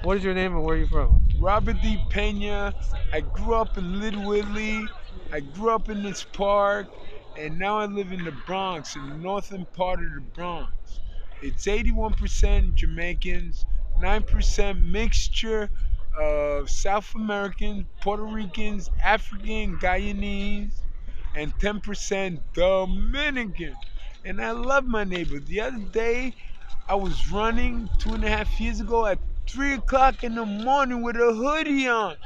What is your name and where are you from? Robert D Pena. I grew up in Little Italy. I grew up in this park, and now I live in the Bronx, in the northern part of the Bronx. It's 81% Jamaicans, 9% mixture of South Americans, Puerto Ricans, African, Guyanese, and 10% Dominican. And I love my neighbor. The other day, I was running 2.5 years ago at 3 o'clock in the morning with a hoodie on.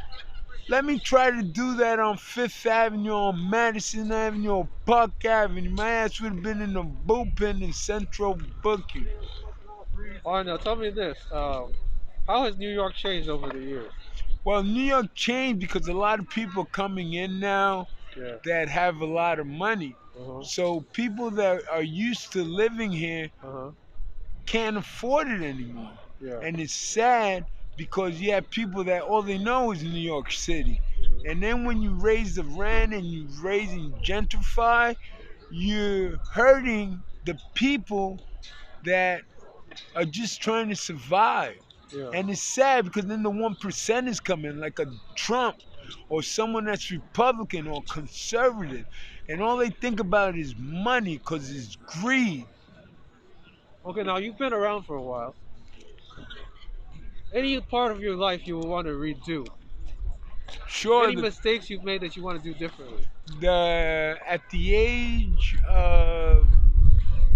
Let me try to do that on Fifth Avenue, on Madison Avenue, or Park Avenue. My ass would have been in the bullpen in Central Booking. All right, now tell me this. How has New York changed over the years? Well, New York changed because a lot of people coming in now Yeah. that have a lot of money. Uh-huh. So people that are used to living here Uh-huh. can't afford it anymore. Yeah. And it's sad because you have people that all they know is New York City. And then when you raise the rent and you raise and gentrify, you're hurting the people that are just trying to survive. Yeah. And it's sad because then the 1%ers come in, like a Trump or someone that's Republican or conservative. And all they think about is money because it's greed. Okay, now you've been around for a while. Any part of your life you will want to redo? Sure, Any mistakes you've made that you want to do differently? at the age of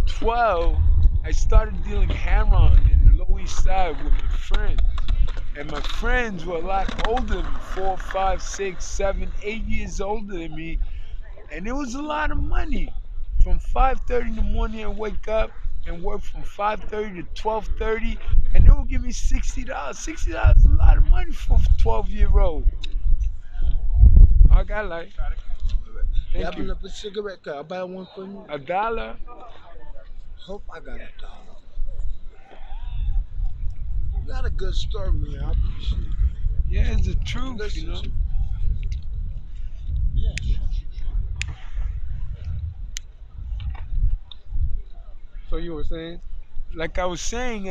12, I started dealing heroin in the Lower East Side with my friends. And my friends were a lot older than me, 4, 5, 6, 7, 8 years older than me. And it was a lot of money. From 5:30 in the morning, I wake up and work from 5:30 to 12:30, and they would give me $60. $60 is a lot of money for a 12-year-old. I got like, Yeah, thank I've been you. up a cigarette car. I buy one for you. $1. Hope I got $1. You got a good story, man. I appreciate it. Yeah, it's the truth, you Listen know. to me. Yeah. So you were saying? Like I was saying,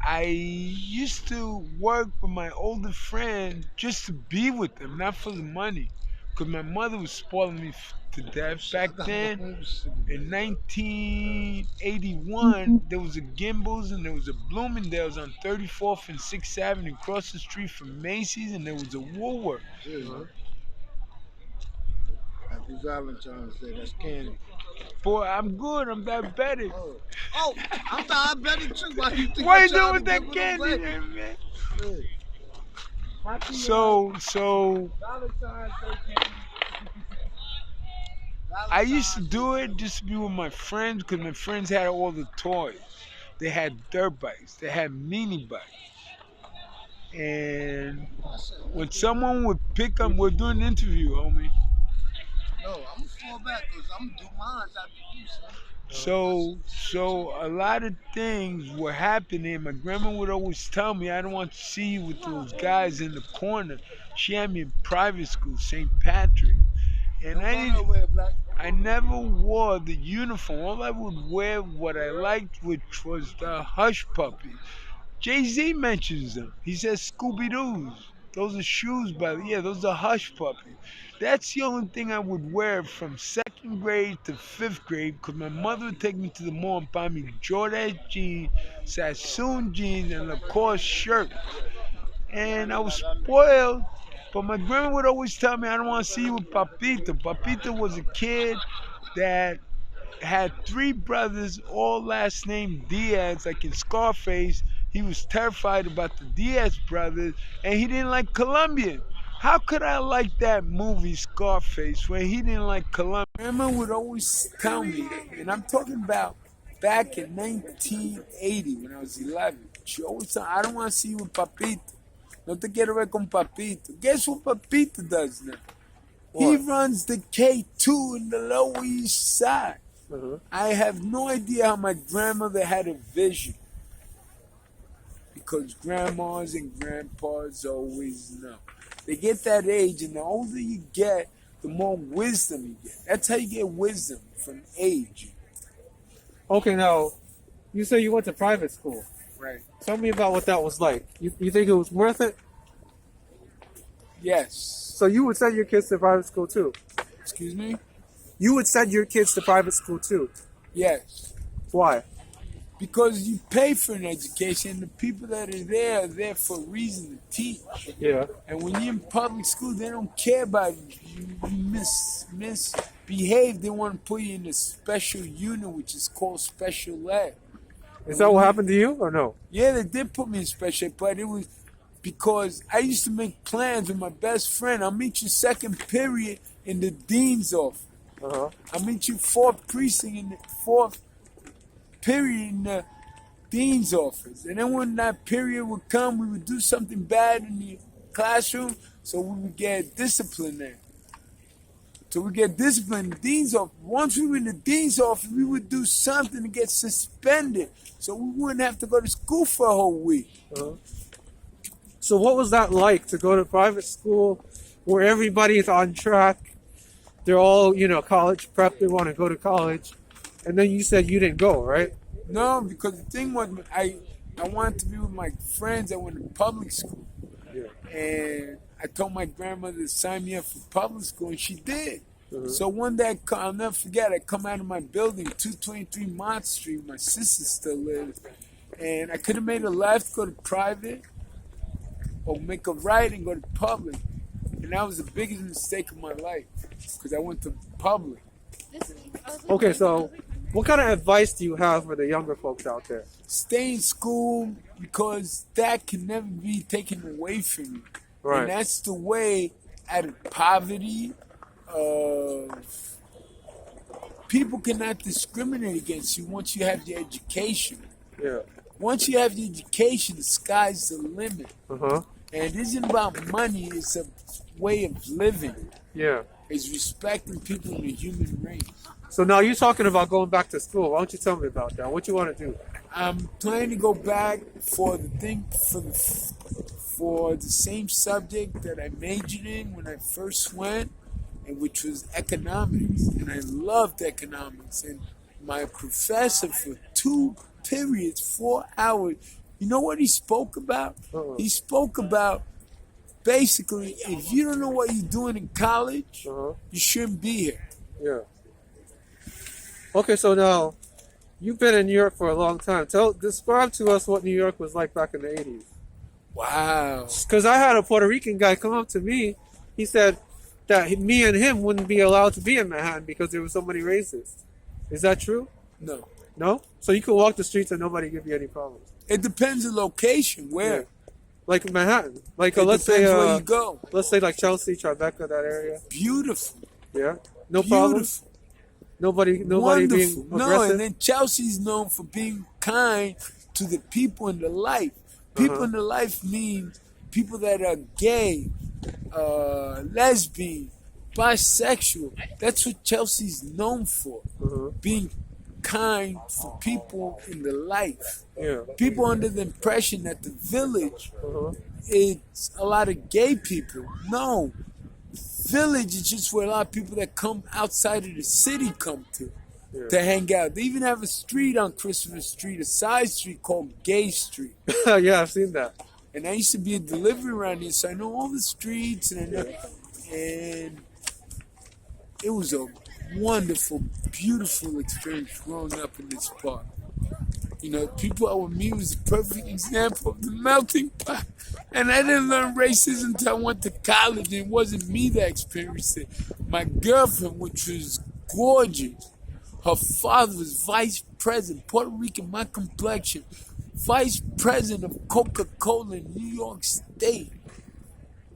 I used to work with my older friend just to be with them, not for the money. Because my mother was spoiling me to Oh death. shit, I Back got my then, own in cigarette. 1981, there was a Gimbals and there was a Bloomingdale's on 34th and 6th Avenue across the street from Macy's, and there was a Woolworth. Here you Uh-huh. go. Happy Valentine's Day. That's candy. Boy, I'm good. I'm diabetic. Oh, oh, I'm diabetic too. Why you think What I'm you doing trying to with give that it candy away? there, man? Hey, happy So Valentine's Day, candy. I used to Valentine's Day, do it candy. just to be with my friends because my friends had all the toys. They had dirt bikes, they had mini bikes. And I said, when look at you. someone would pick up, we're doing an interview, homie. No, I'm gonna fall back because I'm gonna do mine after you, son. So a lot of things were happening. My grandma would always tell me, I don't want to see you with those guys in the corner. She had me in private school, St. Patrick. And Don't go nowhere, Black. Don't I go nowhere. never wore the uniform. All I would wear, what I liked, which was the Hush Puppy. Jay Z mentions them. He says Scooby Doo's. Those are shoes, but yeah, those are Hush Puppies. That's the only thing I would wear from second grade to fifth grade because my mother would take me to the mall and buy me Jordan jeans, Sassoon jeans, and Lacoste shirt. And I was spoiled, but my grandma would always tell me, I don't want to see you with Papito. Papito was a kid that had three brothers, all last name Diaz, like in Scarface. He was terrified about the Diaz brothers, and he didn't like Colombian. How could I like that movie Scarface when he didn't like Colombian? Grandma would always tell me, and I'm talking about back in 1980 when I was 11. She always told me, I don't want to see you with Papito. No te quiero ver con Papito. Guess what Papito does now? He What? runs the K2 in the Lower East Side. Uh-huh. I have no idea how my grandmother had a vision because grandmas and grandpas always know. They get that age, and the older you get, the more wisdom you get. That's how you get wisdom from age. Okay, now you say you went to private school. Right. Tell me about what that was like. You think it was worth it? Yes. So you would send your kids to private school too? Excuse me? You would send your kids to private school too? Yes. Why? Because you pay for an education, the people that are there for a reason to teach. Yeah. And when you're in public school, they don't care about you misbehave. They want to put you in a special unit, which is called special ed. Is that what happened to you or no? Yeah, they did put me in special ed, but it was because I used to make plans with my best friend. I'll meet you second period in the dean's office. Uh-huh. I'll meet you fourth precinct in the fourth period in the dean's office. And then when that period would come, we would do something bad in the classroom, so we would get disciplined there. So we get disciplined in the dean's office. Once we were in the dean's office, we would do something to get suspended, so we wouldn't have to go to school for a whole week. Uh-huh. So what was that like to go to private school where everybody's on track? They're all, college prep. They want to go to college. And then you said you didn't go, right? No, because the thing was, I wanted to be with my friends that went to public school. Yeah. And I told my grandmother to sign me up for public school, and she did. Uh-huh. So one day, I'll never forget, I come out of my building, 223 Mott Street, my sister still lives, and I could have made a left, go to private, or make a right and go to public. And that was the biggest mistake of my life, because I went to public. Okay, so what kind of advice do you have for the younger folks out there? Stay in school, because that can never be taken away from you. Right. And that's the way out of poverty. People cannot discriminate against you once you have the education. Yeah. Once you have the education, the sky's the limit. Uh-huh. And it isn't about money, it's a way of living. Yeah. It's respecting people in the human race. So now you're talking about going back to school. Why don't you tell me about that? What you want to do? I'm planning to go back for for the same subject that I majored in when I first went, and which was economics. And I loved economics. And my professor for 2 periods, 4 hours, you know what he spoke about? Uh-uh. He spoke about basically, if you don't know what you're doing in college, Uh-huh. you shouldn't be here. Yeah. Okay, so now you've been in New York for a long time. Describe to us what New York was like back in the 80s. Wow. Because I had a Puerto Rican guy come up to me. He said that me and him wouldn't be allowed to be in Manhattan because there were so many racists. Is that true? No. No? So you could walk the streets and nobody give you any problems? It depends on location. Where? Yeah. Like Manhattan. Like, It let's say, depends where you go. let's say like Chelsea, Tribeca, that area. Beautiful. Yeah? No problems? Beautiful. Nobody Wonderful. being No, aggressive? and then Chelsea's known for being kind to the people in the life. People in the life means people that are gay, lesbian, bisexual. That's what Chelsea's known for. Being kind for people in the life. Yeah. People under the impression that the village it's a lot of gay people. No. Village is just where a lot of people that come outside of the city come to hang out. They even have a street on Christopher Street, a side street called Gay Street. Yeah, I've seen that. And I used to be a delivery around here, so I know all the streets, and it was a wonderful, beautiful experience growing up in this park. You know, people out with me was a perfect example of the melting pot. And I didn't learn racism until I went to college, and it wasn't me that experienced it. My girlfriend, which was gorgeous, her father was vice president, Puerto Rican, my complexion, vice president of Coca-Cola in New York State.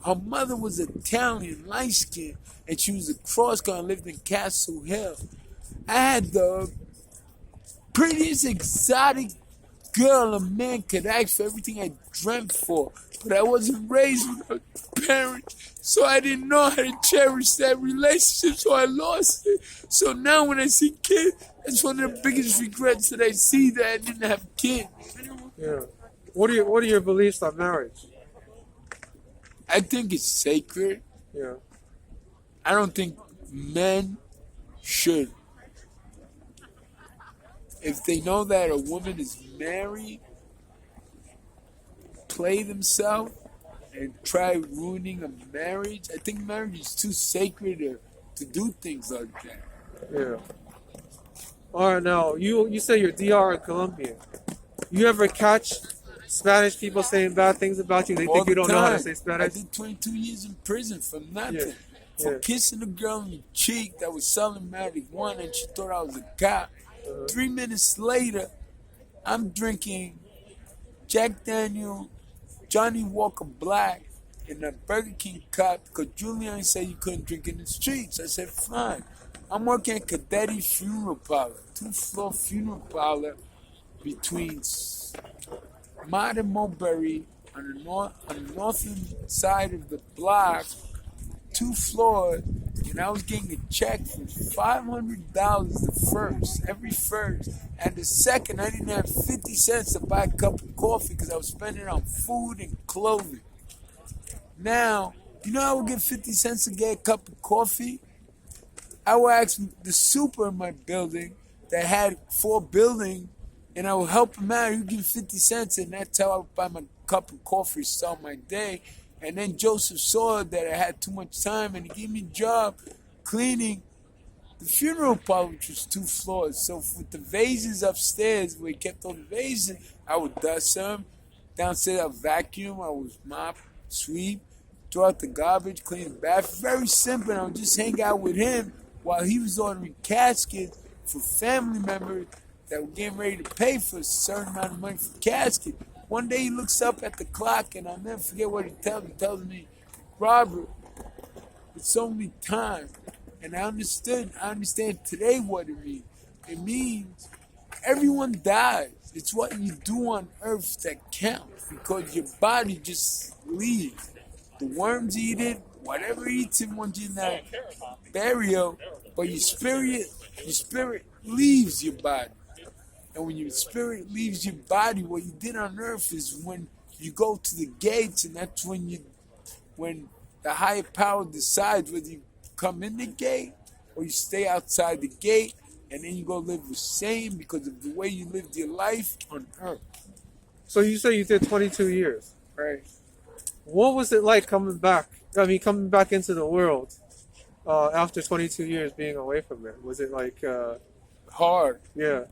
Her mother was Italian, light-skinned, and she was a cross-guard, lived in Castle Hill. I had the prettiest exotic girl a man could ask for, everything I dreamt for. But I wasn't raised with a parent, so I didn't know how to cherish that relationship, so I lost it. So now when I see kids, that's one of the biggest regrets that I see, that I didn't have kids. Yeah. What are your beliefs on marriage? I think it's sacred. Yeah. I don't think men should. If they know that a woman is married, play themselves and try ruining a marriage. I think marriage is too sacred to do things like that. Yeah. All right, now you say you're DR in Colombia. You ever catch Spanish people saying bad things about you? They All think you the don't know how to time. say I Spanish. did 22 years in prison for nothing. Yeah. For Yeah. kissing a girl on the cheek that was selling marijuana and she thought I was a cop. 3 minutes later, I'm drinking Jack Daniel, Johnny Walker Black, in a Burger King cup because Julian said you couldn't drink in the streets. I said, fine. I'm working at Cadetti Funeral Parlor, 2-floor funeral parlor between Mott and Mulberry on the northern side of the block, 2 floors, and I was getting a check for $500 the first, every first, and the second I didn't have 50 cents to buy a cup of coffee because I was spending it on food and clothing. Now, you know I would get 50 cents to get a cup of coffee? I would ask the super in my building that had 4 buildings, and I would help him out. He'd give 50 cents, and that's how I would buy my cup of coffee, start my day. And then Joseph saw that I had too much time, and he gave me a job cleaning the funeral parlor, which was 2 floors. So with the vases upstairs, where he kept all the vases, I would dust them. Downstairs, I would vacuum. I would mop, sweep, throw out the garbage, clean the bath. Very simple. And I would just hang out with him while he was ordering caskets for family members that were getting ready to pay for a certain amount of money for casket. One day he looks up at the clock, and I'll never forget what he tells me. He tells me, Robert, it's only time. And I understand today what it means. It means everyone dies. It's what you do on earth that counts, because your body just leaves. The worms eat it, whatever eats it once you're in that burial, but your spirit leaves your body. And when your spirit leaves your body, what you did on earth is when you go to the gates, and that's when the higher power decides whether you come in the gate or you stay outside the gate, and then you go live the same because of the way you lived your life on earth. So you say you did 22 years. Right. What was it like coming back? I mean, coming back into the world after 22 years being away from it? Was it like Hard. Yeah.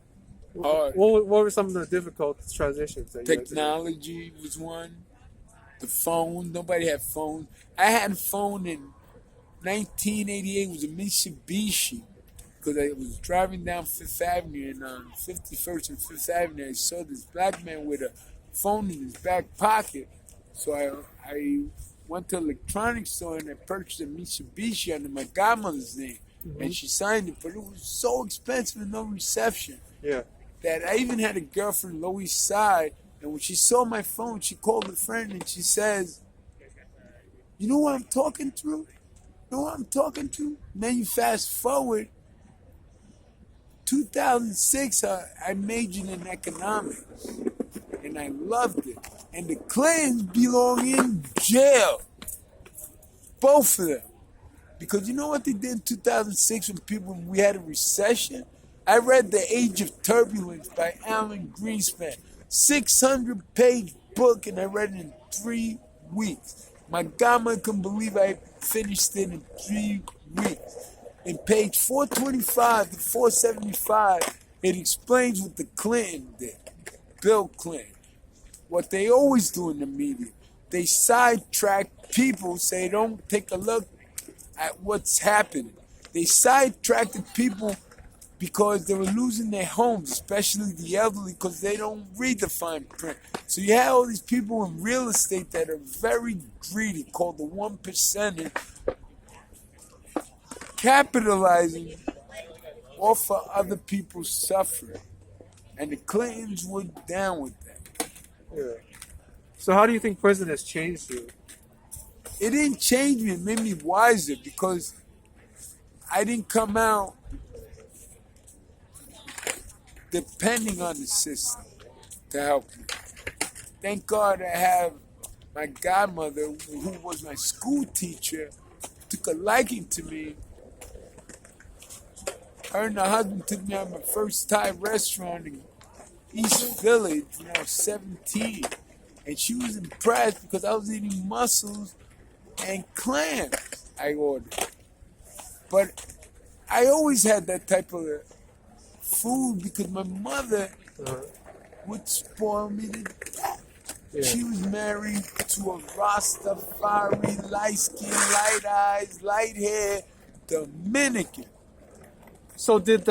Hard. What were some of the difficult transitions that you had to do? Technology was one. The phone. Nobody had phones. I had a phone in 1988. It was a Mitsubishi, because I was driving down Fifth Avenue, and on 51st and Fifth Avenue, I saw this black man with a phone in his back pocket. So I went to an electronics store and I purchased a Mitsubishi under my godmother's name. Mm-hmm. And she signed it, but it was so expensive and no reception. Yeah. That I even had a girlfriend, Lower East Side, and when she saw my phone, she called a friend and she says, you know what I'm talking to? You know what I'm talking to? And then you fast forward, 2006, I majored in economics, and I loved it. And the Clintons belong in jail, both of them. Because you know what they did in 2006 when we had a recession? I read The Age of Turbulence by Alan Greenspan. 600-page book, and I read it in 3 weeks. My godmother couldn't believe I finished it in 3 weeks. In page 425 to 475, it explains what the Clinton did, Bill Clinton. What they always do in the media. They sidetrack people so they don't take a look at what's happening. They sidetracked the people because they were losing their homes, especially the elderly, because they don't read the fine print. So you have all these people in real estate that are very greedy, called the 1%ers, capitalizing off of other people's suffering. And the Clintons were down with that. Yeah. So how do you think prison has changed you? It didn't change me. It made me wiser, because I didn't come out depending on the system to help me. Thank God I have my godmother, who was my school teacher, took a liking to me. Her and her husband took me out my first Thai restaurant in East Village when I was 17. And she was impressed because I was eating mussels and clams I ordered. But I always had that type of food because my mother would spoil me to death. Yeah. She was married to a Rastafari, light skin, light eyes, light hair, Dominican. So did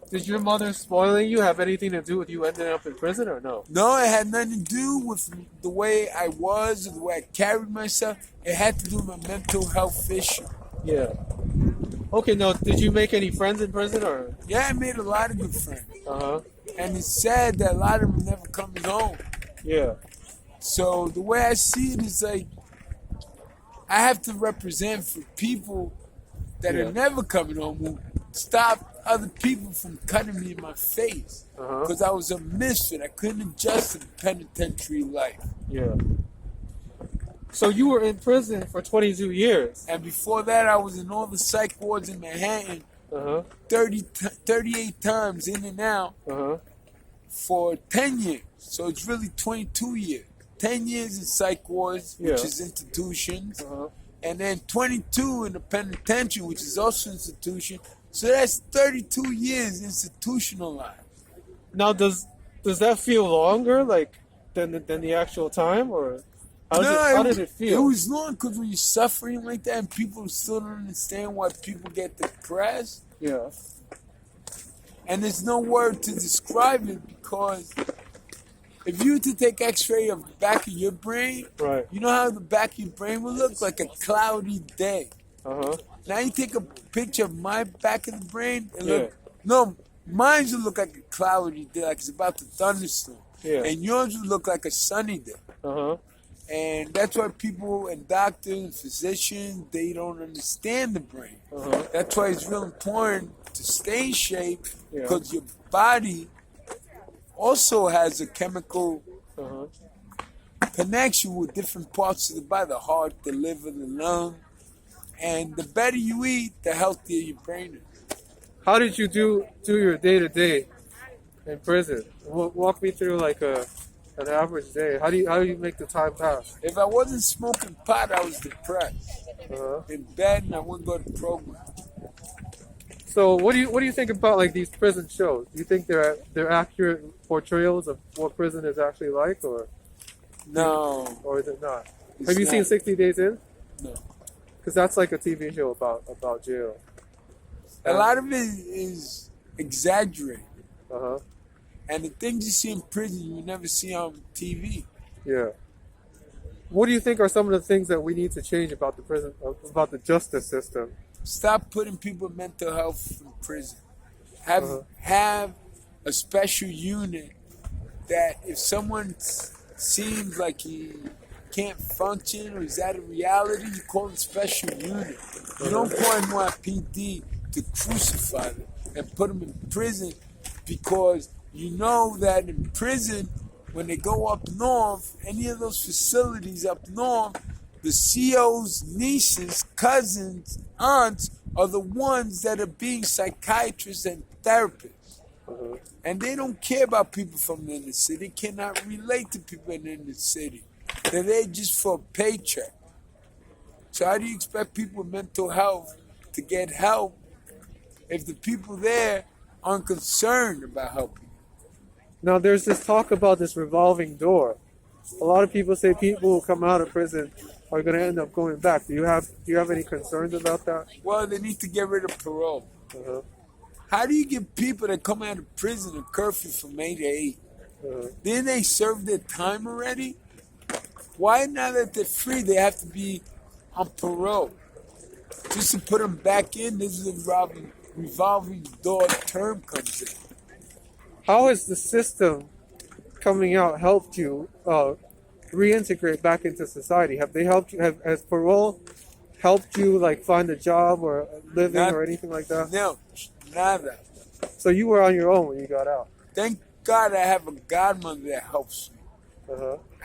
did your mother spoiling you have anything to do with you ending up in prison or no? No, it had nothing to do with the way I was or the way I carried myself. It had to do with my mental health issue. Yeah. Okay, now, did you make any friends in prison or? Yeah, I made a lot of good friends. Uh-huh. And it's sad that a lot of them never come home. Yeah. So the way I see it is like, I have to represent for people that are never coming home who stop other people from cutting me in my face. Because I was a misfit. I couldn't adjust to the penitentiary life. Yeah. So you were in prison for 22 years. And before that, I was in all the psych wards in Manhattan 38 times in and out for 10 years. So it's really 22 years. 10 years in psych wards, which is institutions. And then 22 in the penitentiary, which is also institution. So that's 32 years institutionalized. Now, does that feel longer, like, than the actual time, or how did it feel? It was long because when you're suffering like that and people still don't understand why people get depressed. Yeah. And there's no word to describe it because if you were to take x-ray of the back of your brain, right, you know how the back of your brain would look? Like a cloudy day. Now you take a picture of my back of the brain and mine would look like a cloudy day, like it's about to thunderstorm. And yours would look like a sunny day. And that's why people and doctors and physicians, they don't understand the brain. That's why it's real important to stay in shape because your body also has a chemical connection with different parts of the body, the heart, the liver, the lung. And the better you eat, the healthier your brain is. How did you do your day-to-day in prison? Walk me through like an average day. How do you make the time pass? If I wasn't smoking pot, I was depressed. In bed, and I wouldn't go to program. So what do you think about like these prison shows? Do you think they're accurate portrayals of what prison is actually like, or no, or is it not? Have you seen 60 Days In? No, because that's like a TV show about jail. A lot of it is exaggerated. And the things you see in prison, you never see on TV. Yeah. What do you think are some of the things that we need to change about the prison, about the justice system? Stop putting people with mental health in prison. Have a special unit that if someone seems like he can't function or he's out of reality, you call it special unit. You don't call NYPD to crucify them and put them in prison because you know that in prison, when they go up north, any of those facilities up north, the CO's nieces, cousins, aunts are the ones that are being psychiatrists and therapists. And they don't care about people from the inner city. They cannot relate to people in the inner city. They're there just for a paycheck. So how do you expect people with mental health to get help if the people there aren't concerned about helping? Now, there's this talk about this revolving door. A lot of people say people who come out of prison are going to end up going back. Do you have any concerns about that? Well, they need to get rid of parole. How do you give people that come out of prison a curfew from 8 to 8? Didn't they serve their time already? Why now that they're free, they have to be on parole? Just to put them back in, this is a revolving door term comes in. How has the system coming out helped you reintegrate back into society? Have they helped you? Has parole helped you like find a job or a living or anything like that? No, nada. So you were on your own when you got out. Thank God I have a godmother that helps me.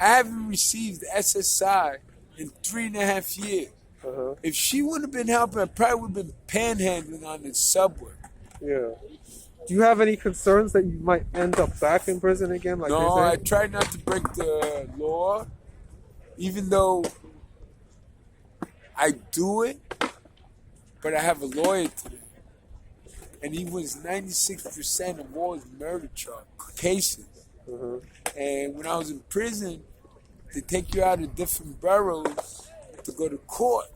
I haven't received SSI in 3.5 years. If she wouldn't have been helping, I probably would have been panhandling on the subway. Yeah. Do you have any concerns that you might end up back in prison again? Like No, they I say? try not to break the law, even though I do it, but I have a lawyer today. And he was 96% of all his murder cases. And when I was in prison, they take you out of different boroughs to go to court.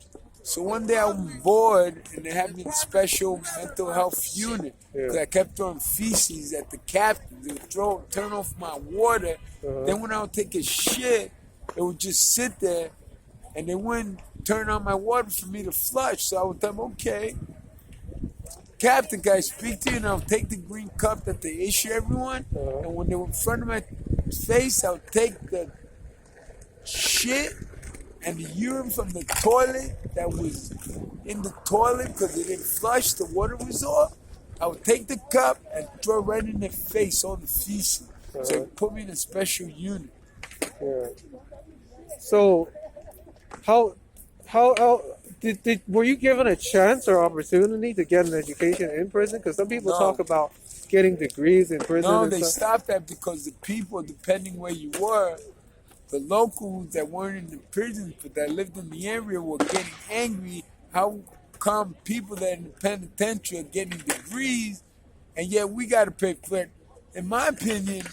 So one day I was bored and they had me in a special mental health unit because I kept throwing feces at the captain. They would turn off my water. Then when I would take a shit, it would just sit there and they wouldn't turn on my water for me to flush. So I would tell them, okay, Captain, can I speak to you? And I'll take the green cup that they issue everyone. And when they were in front of my face, I'll take the shit and the urine from the toilet that was in the toilet because it didn't flush, the water was off. I would take the cup and throw right in their face all the feces. So they put me in a special unit. Yeah. So, how were you given a chance or opportunity to get an education in prison? Because some people talk about getting degrees in prison. No, and they stuff. stopped that because the people, depending where you were, the locals that weren't in the prisons but that lived in the area were getting angry. How come people that are in the penitentiary are getting degrees and yet we got to pay for it? In my opinion,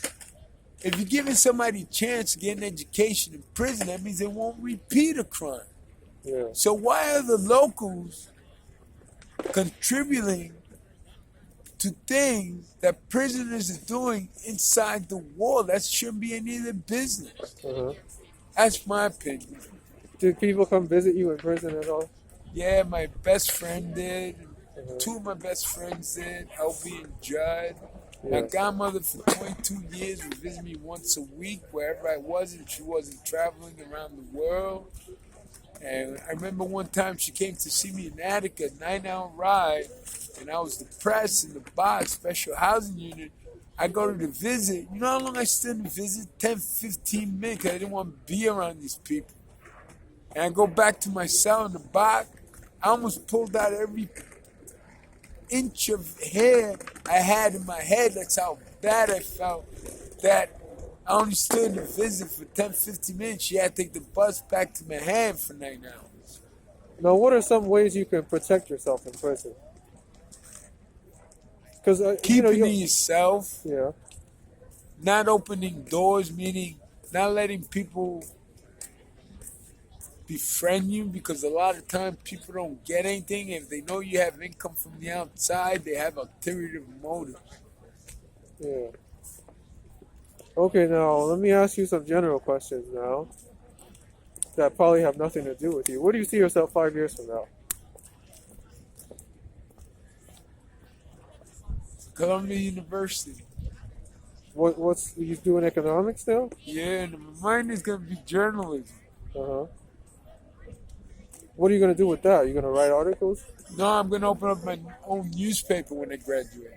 if you're giving somebody a chance to get an education in prison, that means they won't repeat a crime. Yeah. So why are the locals contributing to things that prisoners are doing inside the wall? That shouldn't be any of their business. That's my opinion. Did people come visit you in prison at all? Yeah, my best friend did. Two of my best friends did. LB and Judd. My godmother for 22 years would visit me once a week wherever I was, and she wasn't traveling around the world. And I remember one time she came to see me in Attica, a 9-hour ride, and I was depressed in the box, special housing unit. I go to the visit. You know how long I stood in the visit? 10, 15 minutes. I didn't want to be around these people. And I go back to my cell in the box. I almost pulled out every inch of hair I had in my head. That's how bad I felt. That I only stood in the visit for 10, 15 minutes. She had to take the bus back to Manhattan for 9 hours. Now, what are some ways you can protect yourself in prison? Because keeping to yourself. Yeah. Not opening doors, meaning not letting people befriend you, because a lot of times people don't get anything. If they know you have income from the outside, they have ulterior motives. Yeah. Okay, now let me ask you some general questions now that probably have nothing to do with you. Where do you see yourself 5 years from now? Columbia University. What's you doing economics now? Yeah, and mine is gonna be journalism. What are you gonna do with that? You gonna write articles? No, I'm gonna open up my own newspaper when I graduate.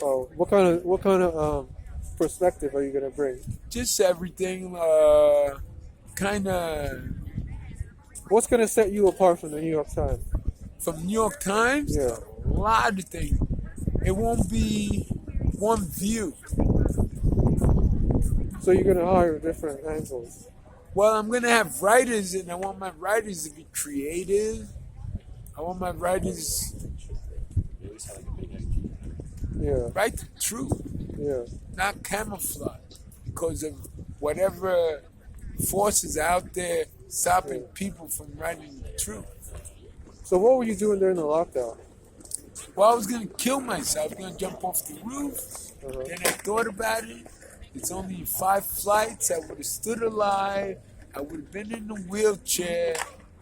Oh, what kind of perspective are you gonna bring? Just everything, kind of. What's gonna set you apart from the New York Times? From New York Times? Yeah. A lot of things. It won't be one view. So you're gonna hire different angles. Well, I'm gonna have writers, and I want my writers to be creative. I want my writers write the truth, not camouflage, because of whatever forces out there stopping people from writing the truth. So what were you doing during the lockdown? Well, I was gonna kill myself. I was gonna jump off the roof. Then I thought about it. It's only 5 flights. I would have stood alive. I would have been in a wheelchair.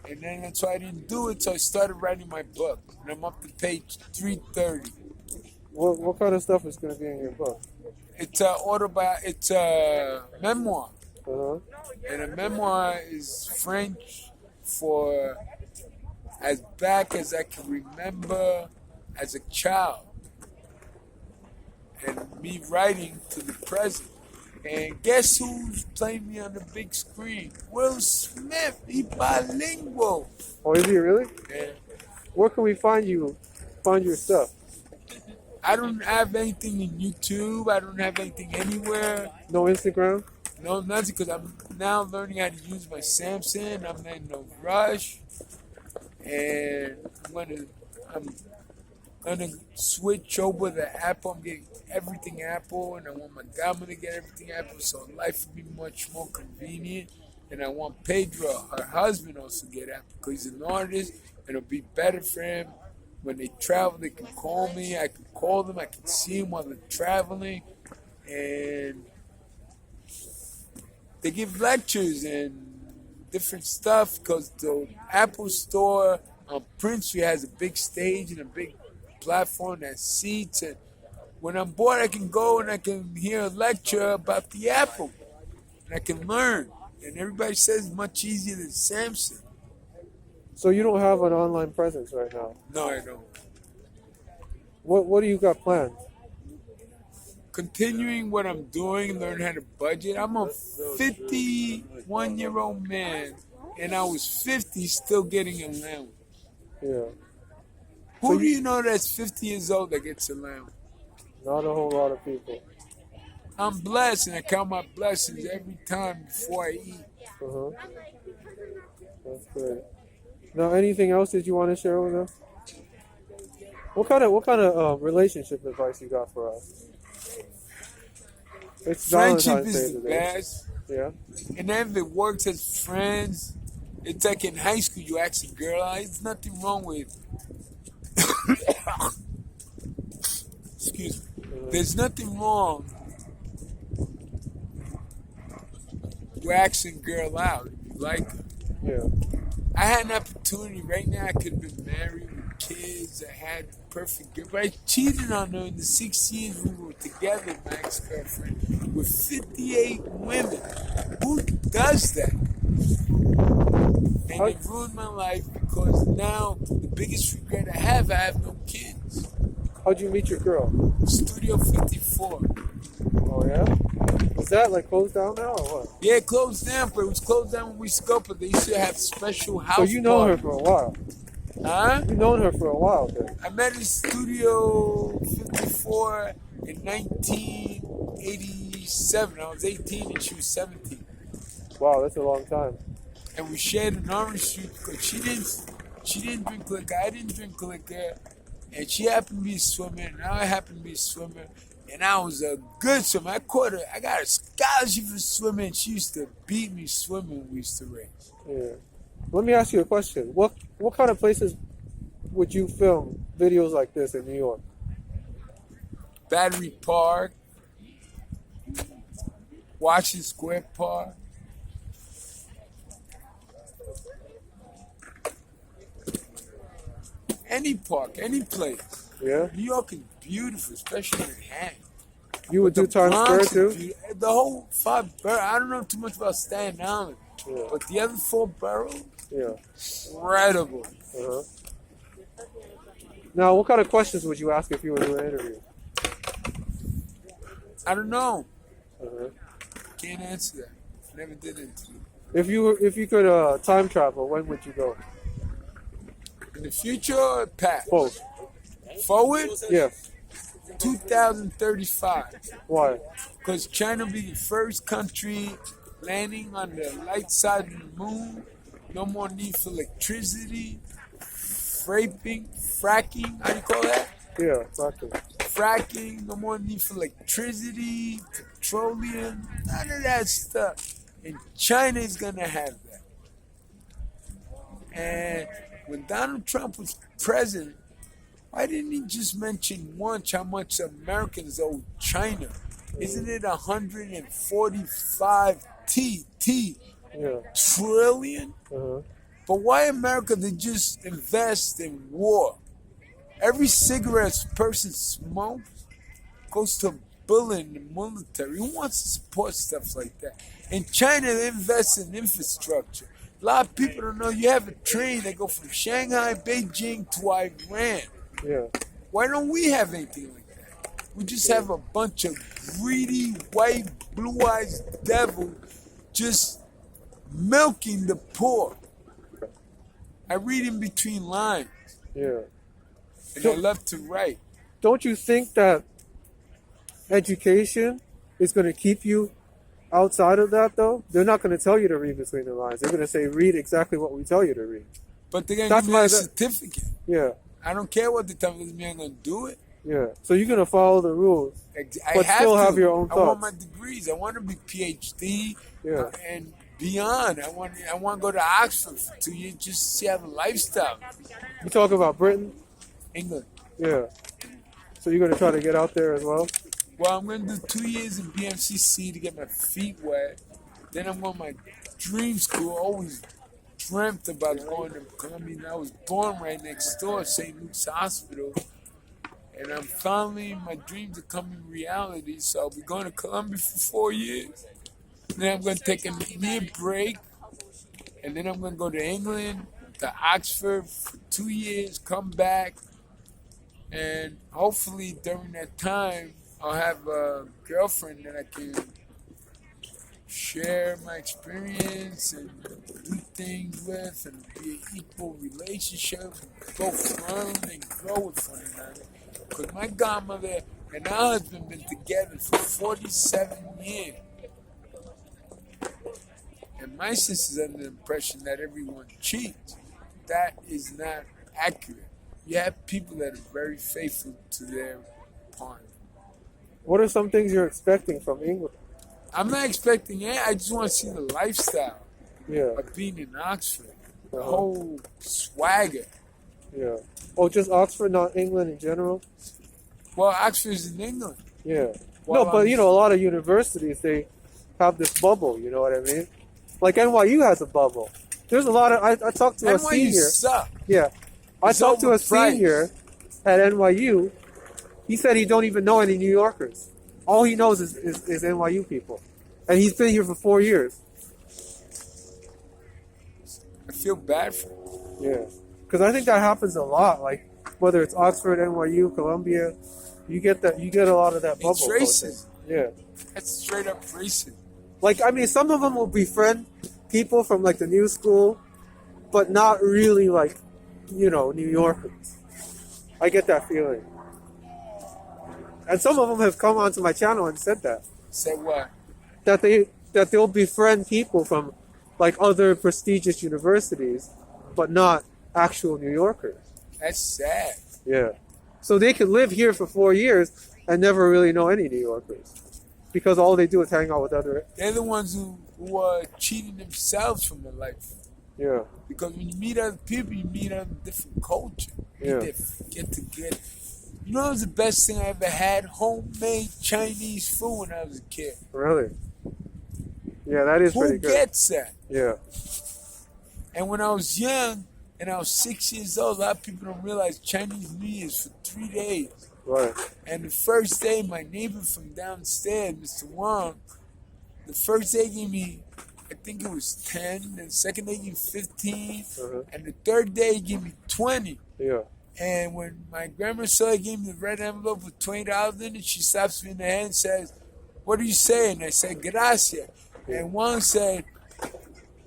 And then that's why I didn't do it. So I started writing my book. And I'm up to page 330. What kind of stuff is going to be in your book? It's a memoir. And a memoir is French for as back as I can remember as a child. And me writing to the present. And guess who's playing me on the big screen? Will Smith. He's bilingual. Oh, is he really? Yeah. Where can we find your stuff? I don't have anything in YouTube. I don't have anything anywhere. No Instagram? No, nothing, because I'm now learning how to use my Samsung. I'm in no rush. And I'm gonna switch over to Apple. I'm getting everything Apple, and I want my godmother to get everything Apple, so life will be much more convenient. And I want Pedro, her husband, also to get Apple because he's an artist, and it'll be better for him. When they travel, they can call me. I can call them. I can see them while they're traveling, and they give lectures and different stuff because the Apple Store on Prince Street has a big stage and a big platform that has seats. And when I'm bored, I can go and I can hear a lecture about the Apple, and I can learn. And everybody says it's much easier than Samsung. So you don't have an online presence right now? No, I don't. What do you got planned? Continuing what I'm doing, learn how to budget. I'm a 51-year-old man, and I was 50 still getting allowance. Yeah. Who do you know that's 50 years old that gets allowance? Not a whole lot of people. I'm blessed, and I count my blessings every time before I eat. Uh-huh. That's great. Now, anything else that you want to share with us? What kind of relationship advice you got for us? It's Friendship Valentine's Day is the today. best. Yeah. And then if it works as friends, it's like in high school, you ask a girl out. There's nothing wrong with excuse me. There's nothing wrong with asking a girl out if you like her. Yeah. I had an opportunity right now. I could have been married with kids. I had a perfect girl, but I cheated on her in the 6 years we were together, my ex-girlfriend, with 58 women. Who does that? And it ruined my life because now the biggest regret I have no kids. How'd you meet your girl? Studio 54. Oh, yeah? Is that like closed down now or what? Yeah, it closed down, but it was closed down when we used to go, but they used to have special house So you know her parties. for a while? Huh? You've known her for a while then? I met in Studio 54 in 1987. I was 18 and she was 17. Wow, that's a long time. And we shared an orange juice because she didn't drink liquor, I didn't drink liquor, and she happened to be a swimmer, and I happened to be a swimmer, and I was a good swimmer. I got a scholarship for swimming, and she used to beat me swimming when we used to race. Yeah. Let me ask you a question. What kind of places would you film videos like this in New York? Battery Park, Washington Square Park. Any park, any place. Yeah? New York is beautiful, especially in Manhattan. You would do Times Square Bronx is too? beautiful. The whole 5 boroughs. I don't know too much about Staten Island, Yeah. but the other 4 boroughs, Yeah. incredible. Uh-huh. Now, what kind of questions would you ask if you were doing an interview? I don't know. Uh-huh. Can't answer that. Never did interview. If you could time travel, when would you go? In the future or past? Both. Forward? Yeah. 2035. Why? Because China will be the first country landing on the light side of the moon. No more need for electricity. Fracking, how do you call that? Yeah, exactly. Fracking, no more need for electricity, petroleum, none of that stuff. And China is going to have that. And when Donald Trump was president, why didn't he just mention once how much Americans owe China? Isn't it 145 Yeah. trillion? Uh-huh. But why America? They just invest in war. Every cigarette a person smokes goes to a bullet in the military. Who wants to support stuff like that? In China, they invest in infrastructure. A lot of people don't know you have a train that go from Shanghai, Beijing to Iran. Yeah. Why don't we have anything like that? We just have a bunch of greedy, white, blue-eyed devils just milking the poor. I read in between lines, Yeah. and I love to write. don't you think that education is going to keep you outside of that, though? They're not going to tell you to read between the lines. They're going to say, read exactly what we tell you to read. But they're going That's to give me why a certificate. Yeah, I don't care what they tell me. I'm going to do it. yeah. So you're going to follow the rules, I but have still to. have your own I want thoughts. my degrees. I want to be PhD Yeah. and beyond. I want to go to Oxford for 2 years just to see how the lifestyle. You talk about Britain? England. Yeah. So you're going to try to get out there as well? Well, I'm going to do 2 years in BMCC to get my feet wet. Then I'm going to my dream school. Always dreamt about going to Columbia. I was born right next door, St. Luke's Hospital. And I'm finally, my dreams are coming reality. So I'll be going to Columbia for 4 years. Then I'm going to take a year break. And then I'm going to go to England, to Oxford for 2 years, come back. And hopefully during that time, I'll have a girlfriend that I can share my experience and do things with and be an equal relationship and both learn and grow with one another. Because my godmother and her husband been together for 47 years. And my sister's under the impression that everyone cheats. That is not accurate. You have people that are very faithful to their partner. What are some things you're expecting from England? I'm not expecting it. I just want to see the lifestyle Yeah. of being in Oxford. The Uh-huh. whole swagger. Yeah. Oh, just Oxford, not England in general? Well, Oxford's in England. Yeah. Well, No, but you know, a lot of universities, they have this bubble, you know what I mean? Like NYU has a bubble. There's a lot of, I talked to a NYU senior. suck. Yeah. I It's talked to a overpriced. senior at NYU. He said he don't even know any New Yorkers. All he knows is NYU people. And he's been here for 4 years. I feel bad for him. Yeah. Because I think that happens a lot. Like, whether it's Oxford, NYU, Columbia, you get a lot of that bubble. It's racism. Yeah. That's straight up racism. Like, I mean, some of them will befriend people from, like, the new school, but not really, like, you know, New Yorkers. I get that feeling. And some of them have come onto my channel and said that. Say what? That they'll befriend people from, like, other prestigious universities, but not actual New Yorkers. That's sad. Yeah. So they could live here for 4 years and never really know any New Yorkers. Because all they do is hang out with other... They're the ones who are cheating themselves from their life. Yeah. Because when you meet other people, you meet other different culture. Yeah. You get together. You know, it was the best thing I ever had? Homemade Chinese food when I was a kid. Really? Yeah, that is pretty Who good. gets that? Yeah. And when I was young, and I was 6 years old, a lot of people don't realize Chinese New Year's for 3 days. Right. And the first day, my neighbor from downstairs, Mr. Wong, the first day gave me, I think it was 10. The second day gave me 15. Uh-huh. And the third day he gave me 20. Yeah. And when my grandma saw it, gave me the red envelope with $20 in it, she slaps me in the hand and says, "What are you saying?" I said, "Gracias." And Wong said,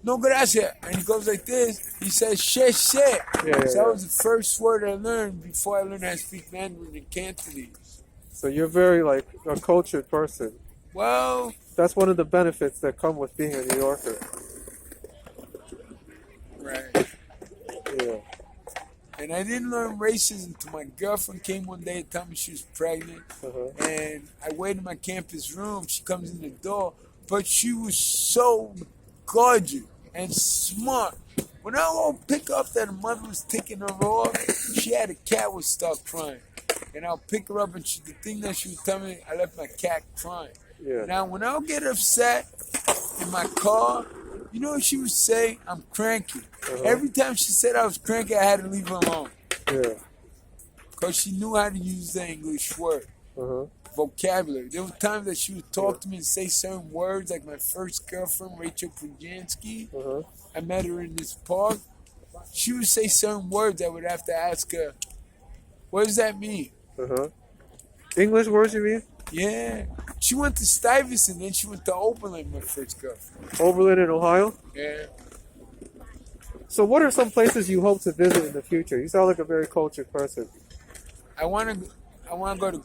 "No gracias." And he goes like this. He says, "Shit, shit." Yeah, So that was the first word I learned before I learned how to speak Mandarin and Cantonese. So you're very, like, a cultured person. Well, That's one of the benefits that come with being a New Yorker. right. Yeah. And I didn't learn racism until my girlfriend came one day and told me she was pregnant. Uh-huh. And I waited in my campus room. She comes in the door. But she was so gorgeous and smart. When I would pick up that her mother was taking her off, she had a cat would start crying. And I'll pick her up and the thing that she would tell me, I left my cat crying. Yeah. Now, when I would get upset in my car, you know what she would say? I'm cranky. Uh-huh. Every time she said I was cranky, I had to leave her alone. Yeah. Because she knew how to use the English word, Uh-huh. vocabulary. There were times that she would talk to me and say certain words, like my first girlfriend, Rachel Pujansky. Uh-huh. I met her in this park. She would say certain words. I would have to ask her, what does that mean? Uh-huh. English words, you mean? Yeah. She went to Stuyvesant, then she went to Oberlin, my first girlfriend. Oberlin in Ohio? Yeah. So what are some places you hope to visit in the future? You sound like a very cultured person. I want to I want to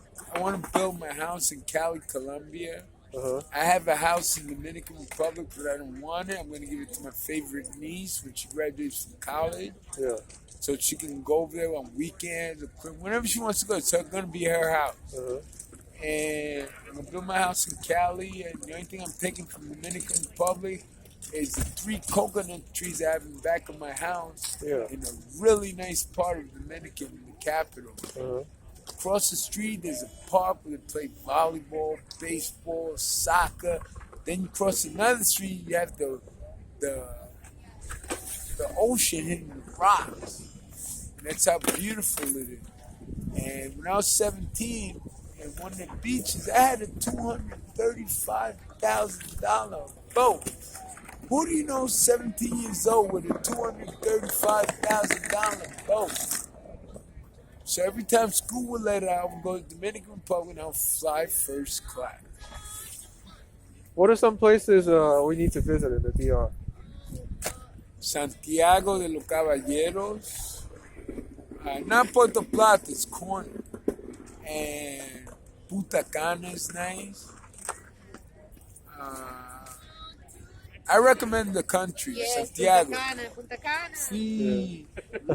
build my house in Cali, Colombia. Uh-huh. I have a house in the Dominican Republic, but I don't want it. I'm going to give it to my favorite niece when she graduates from college. Yeah. So she can go over there on weekends or whenever she wants to go. It's going to be her house. Uh-huh. And I'm going to build my house in Cali. And the only thing I'm taking from the Dominican Republic is the 3 coconut trees I have in the back of my house. Yeah. In a really nice part of Dominican, in the capital. Uh-huh. Across the street, there's a park where they play volleyball, baseball, soccer. Then you cross another street, you have the ocean hitting the rocks. And that's how beautiful it is. And when I was 17, at one of the beaches, I had a $235,000 boat. Who do you know 17 years old with a $235,000 boat? So every time school would let out, I would go to the Dominican Republic and I would fly first class. What are some places we need to visit in the DR? Santiago de los Caballeros. Not Puerto Plata, it's corner. And Punta Cana is nice. I recommend the country, Santiago. Punta Cana. Sí.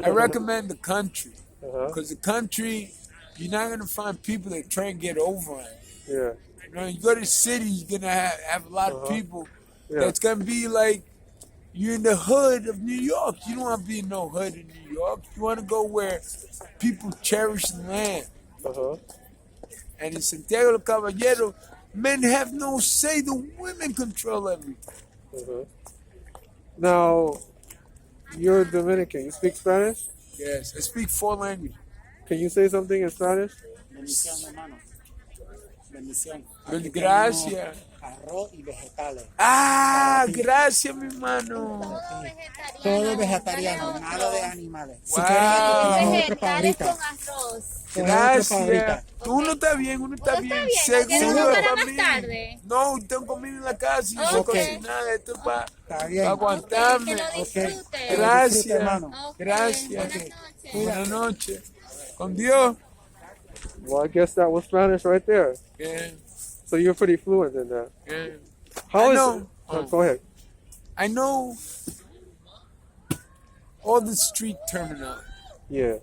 I recommend the country. Uh-huh. Because the country, you're not going to find people that try and get over on you. Yeah. You know, you go to the city, you're going to have a lot of people that's going to be like, you're in the hood of New York. You don't want to be in no hood in New York. You want to go where people cherish the land. Uh-huh. And in Santiago de Caballero, men have no say. The women control everything. Uh-huh. Now, you're Dominican. You speak Spanish? Yes, I speak 4 languages. Can you say something in Spanish? Bendición, hermano. Bendición. Aquí Gracias. tenemos arroz y vegetales. Ah, gracias, mi hermano. Todo vegetariano, nada de animales. Si Wow. quieres, tenemos otra Vegetales pabrita. con arroz. Gracias. Uno está bien, uno está bien. ¿Quieres Seguro para para más mí. tarde? No, tengo comida en la casa y no sé Ok. cocinar. Esto es para Está bien. aguantarme. Que lo disfrutes. Disfruta, Gracias. hermano. Ok, Gracias. Buenas noches. Buenas noches. Con Dios. Well, I guess that was Spanish right there. Bien, So you're pretty fluent in that. bien. How I is know. it? Go ahead. I know all the street terminology. Yeah.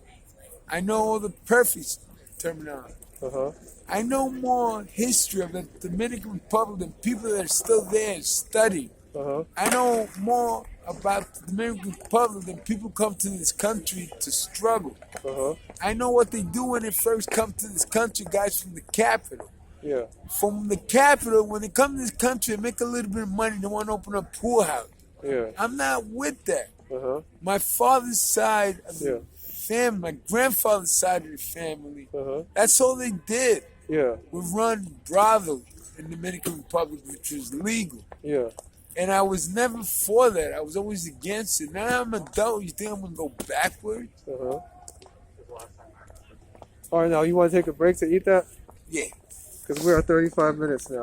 I know all the perfect terminology. Uh-huh. I know more history of the Dominican Republic than people that are still there and study. Uh-huh. I know more about the Dominican Republic than people come to this country to struggle. Uh-huh. I know what they do when they first come to this country, guys from the capital. Yeah. From the capital, when they come to this country and make a little bit of money, they want to open a pool house. Yeah. I'm not with that. Uh-huh. My father's side of Yeah. the family, my grandfather's side of the family, Uh-huh. that's all they did. Yeah. We run brothels in the Dominican Republic, which was legal. Yeah. And I was never for that. I was always against it. Now I'm an adult. You think I'm going to go backwards? Uh-huh. All right, now you want to take a break to eat that? Yeah. Because we're at 35 minutes now.